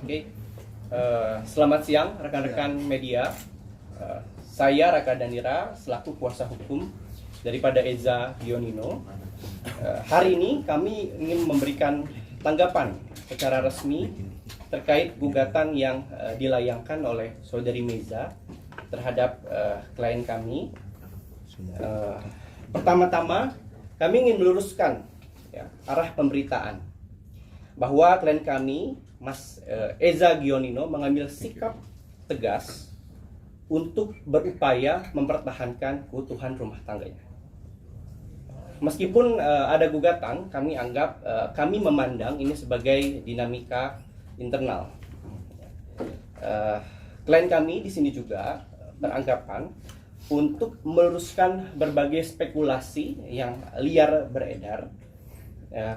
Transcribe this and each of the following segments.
Oke, selamat siang rekan-rekan media. Saya Raka Danira selaku kuasa hukum daripada Eza Gionino. Hari ini kami ingin memberikan tanggapan secara resmi terkait gugatan yang dilayangkan oleh Saudari Meza terhadap klien kami. Pertama-tama kami ingin meluruskan arah pemberitaan bahwa klien kami Mas Eza Gionino mengambil sikap tegas untuk berupaya mempertahankan keutuhan rumah tangganya. Meskipun ada gugatan, kami anggap kami memandang ini sebagai dinamika internal. Klien kami di sini juga beranggapan untuk meluruskan berbagai spekulasi yang liar beredar.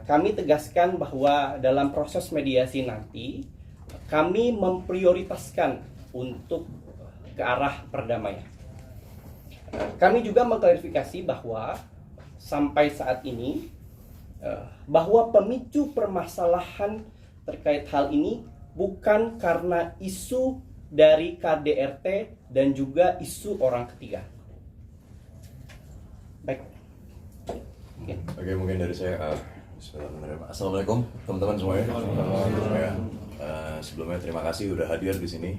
Kami tegaskan bahwa dalam proses mediasi nanti kami memprioritaskan untuk ke arah perdamaian. Kami juga mengklarifikasi bahwa sampai saat ini bahwa pemicu permasalahan terkait hal ini bukan karena isu dari KDRT dan juga isu orang ketiga. Baik. Oke, mungkin dari saya. Assalamualaikum teman-teman semuanya. Sebelumnya terima kasih udah hadir di sini.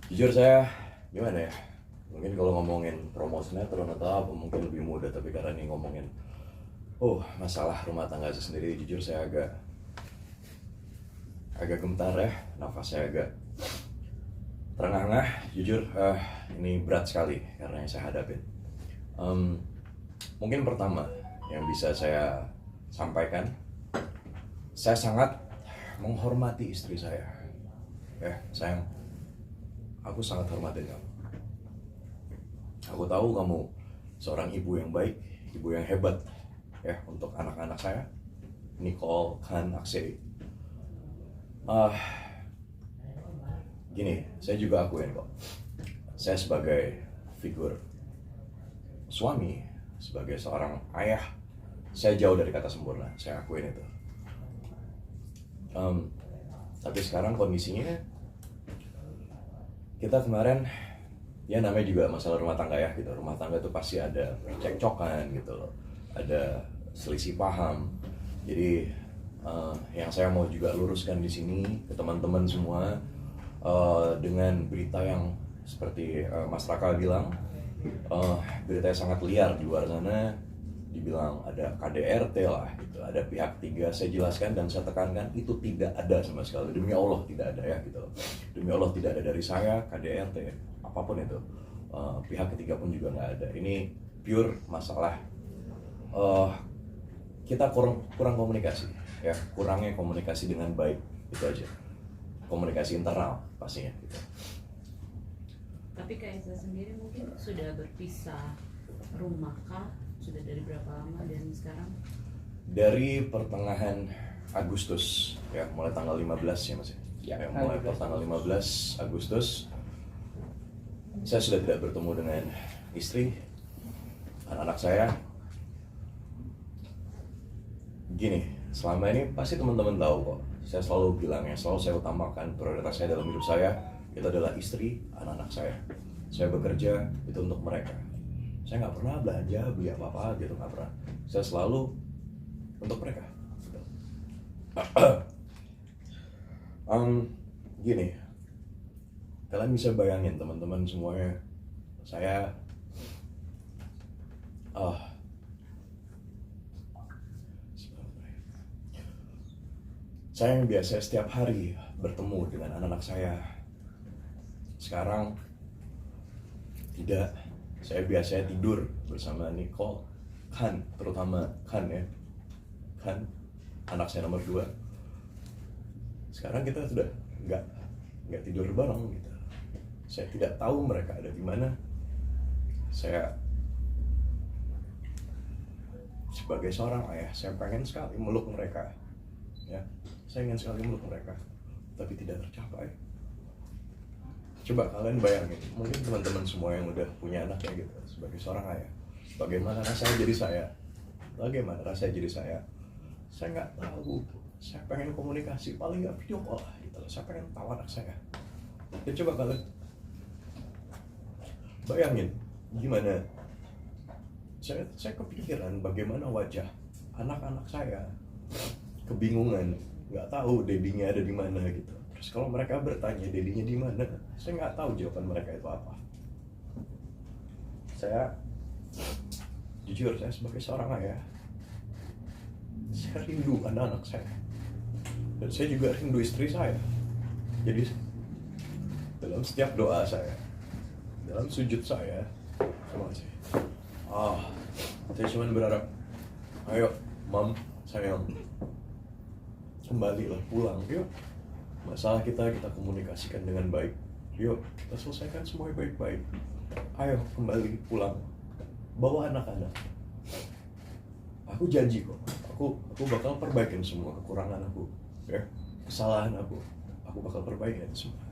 Jujur saya gimana ya? Mungkin kalau ngomongin promo sinetron atau apa mungkin lebih mudah, tapi karena ini ngomongin masalah rumah tangga saya sendiri, jujur saya agak gemetar ya, nafas saya agak terengah-engah. Jujur ini berat sekali karena yang saya hadapin. Mungkin pertama yang bisa saya sampaikan, saya sangat menghormati istri saya. Sayang, aku sangat hormatin kamu. Aku tahu kamu seorang ibu yang baik, ibu yang hebat untuk anak-anak saya, Nicole, Khan, Aksei. Gini, saya juga akuin kok. Saya sebagai figur suami, sebagai seorang ayah, saya jauh dari kata sempurna, saya akuin itu. Tapi sekarang kondisinya, kita kemarin, ya namanya juga masalah rumah tangga ya, gitu. Rumah tangga itu pasti ada cekcokan gitu loh, ada selisih paham. Jadi yang saya mau juga luruskan di sini ke teman-teman semua, dengan berita yang seperti Mas Raka bilang, berita yang sangat liar di luar sana, dibilang ada KDRT lah gitu, ada pihak ketiga. Saya jelaskan dan saya tekankan itu tidak ada sama sekali, demi Allah tidak ada ya gitu, demi Allah tidak ada dari saya KDRT apapun itu, pihak ketiga pun juga nggak ada. Ini pure masalah kita kurang komunikasi ya, kurangnya komunikasi dengan baik, itu aja, komunikasi internal pastinya gitu. Tapi Kak Eza sendiri mungkin sudah berpisah rumah kah? Sudah dari berapa lama dan sekarang? Dari pertengahan Agustus ya, mulai tanggal 15 ya Mas ya, mulai tanggal 15 Agustus saya sudah tidak bertemu dengan istri, anak-anak saya. Gini, selama ini pasti teman-teman tahu kok, saya selalu bilang ya, selalu saya utamakan prioritas saya dalam hidup saya itu adalah istri, anak-anak saya. Saya bekerja itu untuk mereka. Saya nggak pernah belanja, beli apa-apa gitu, nggak pernah. Saya selalu untuk mereka. Gini, kalian bisa bayangin teman-teman semuanya, saya yang biasa setiap hari bertemu dengan anak-anak saya, sekarang tidak. Saya biasanya tidur bersama Nicole, Khan, terutama Khan ya, Khan, anak saya nomor 2. Sekarang kita sudah nggak tidur bareng gitu. Saya tidak tahu mereka ada di mana. Saya sebagai seorang ayah, saya pengen sekali meluk mereka, ya, saya ingin sekali meluk mereka, tapi tidak tercapai. Coba kalian bayangin, mungkin teman-teman semua yang udah punya anak ya gitu, sebagai seorang ayah, bagaimana rasanya jadi saya? Bagaimana rasanya jadi saya? Saya nggak tahu. Saya pengen komunikasi, paling nggak video call lah gitu. saya pengen tahu anak saya. Ya coba kalian bayangin gimana saya kepikiran bagaimana wajah anak-anak saya, kebingungan, nggak tahu dedinya ada di mana gitu. Terus kalau mereka bertanya dedinya di mana, saya nggak tahu jawaban mereka itu apa. Saya jujur, saya sebagai seorang ayah, saya rindu anak-anak saya, dan saya juga rindu istri saya. Jadi dalam setiap doa saya, dalam sujud saya cuma berharap, ayo mam, sayang, kembalilah pulang, yuk. Masalah kita komunikasikan dengan baik, yuk kita selesaikan semuanya baik-baik. Ayo kembali pulang, bawa anak-anak. Aku janji kok, aku bakal perbaikin semua kekurangan aku, ya, kesalahan aku bakal perbaikin semua.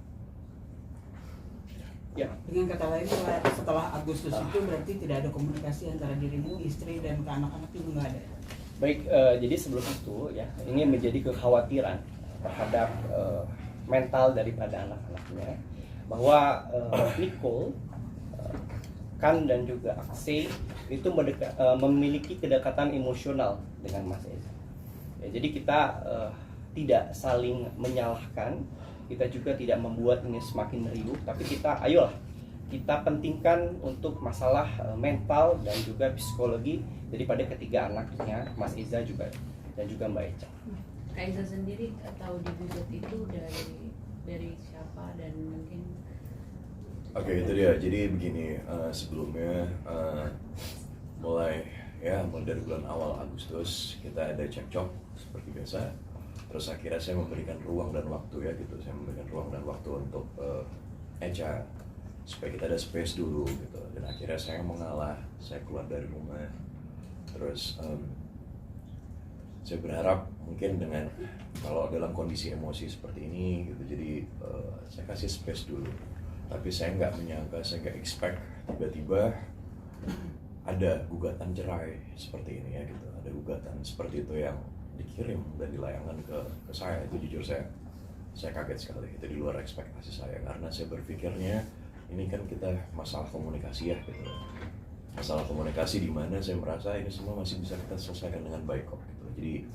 Ya. Dengan kata lain, setelah Agustus itu berarti tidak ada komunikasi antara dirimu, istri, dan ke anak-anak itu nggak ada. Baik, jadi sebelum itu ya, ini menjadi kekhawatiran terhadap mental daripada anak-anaknya, bahwa Nicole, Kan dan juga Aksay itu memiliki kedekatan emosional dengan Mas Eza. Ya, jadi kita tidak saling menyalahkan, kita juga tidak membuat ini semakin riuh, tapi ayolah kita pentingkan untuk masalah mental dan juga psikologi daripada ketiga anaknya, Mas Eza juga dan juga Mbak Eca. Kak Eza sendiri tahu digugat itu dari siapa dan mungkin? Oke, itu dia. Jadi begini, sebelumnya mulai dari bulan awal Agustus kita ada cekcok seperti biasa. Terus akhirnya saya memberikan ruang dan waktu saya memberikan ruang dan waktu untuk Eca supaya kita ada space dulu gitu. Dan akhirnya saya mengalah, saya keluar dari rumah. Terus saya berharap mungkin dengan kalau dalam kondisi emosi seperti ini gitu, jadi saya kasih space dulu. Tapi saya nggak menyangka, saya nggak expect tiba-tiba ada gugatan cerai seperti ini ya gitu. Ada gugatan seperti itu yang dikirim dan dilayangkan ke saya. Itu jujur saya kaget sekali. Itu di luar ekspektasi saya, karena saya berpikirnya ini kan kita masalah komunikasi ya gitu. Masalah komunikasi di mana saya merasa ini semua masih bisa kita selesaikan dengan baik kok gitu.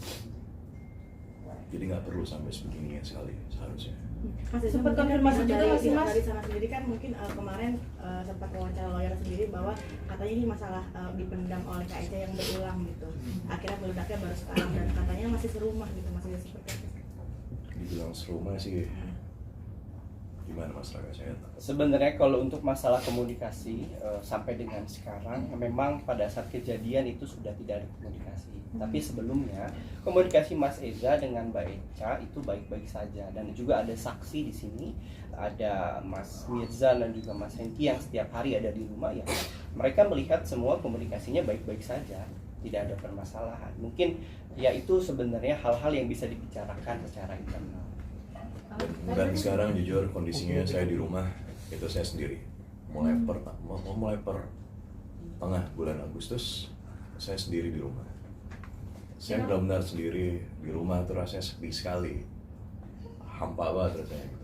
Jadi nggak perlu sampai sebegini ya sekali seharusnya. Mas, sempat konfirmasi juga masih Mas dari sana sendiri kan mungkin kemarin sempat wawancara lawyer sendiri bahwa katanya ini masalah dipendam oleh Kak Eca yang berulang gitu. Akhirnya meledaknya baru sekarang dan katanya masih serumah gitu, masih seperti itu. Dibilang serumah sih, gimana Mas Raga, saya tahu. Sebenarnya kalau untuk masalah komunikasi sampai dengan sekarang memang pada saat kejadian itu sudah tidak ada komunikasi. Tapi sebelumnya komunikasi Mas Eza dengan Mbak Eca itu baik-baik saja, dan juga ada saksi di sini, ada Mas Mirza dan juga Mas Hengki yang setiap hari ada di rumah ya. Mereka melihat semua komunikasinya baik-baik saja, tidak ada permasalahan. Mungkin ya itu sebenarnya hal-hal yang bisa dibicarakan secara internal. Dan sekarang jujur kondisinya saya di rumah itu saya sendiri. Mulai per tengah bulan Agustus saya sendiri di rumah. Saya benar-benar sendiri di rumah, tuh rasanya sepi sekali, hampa banget rasanya.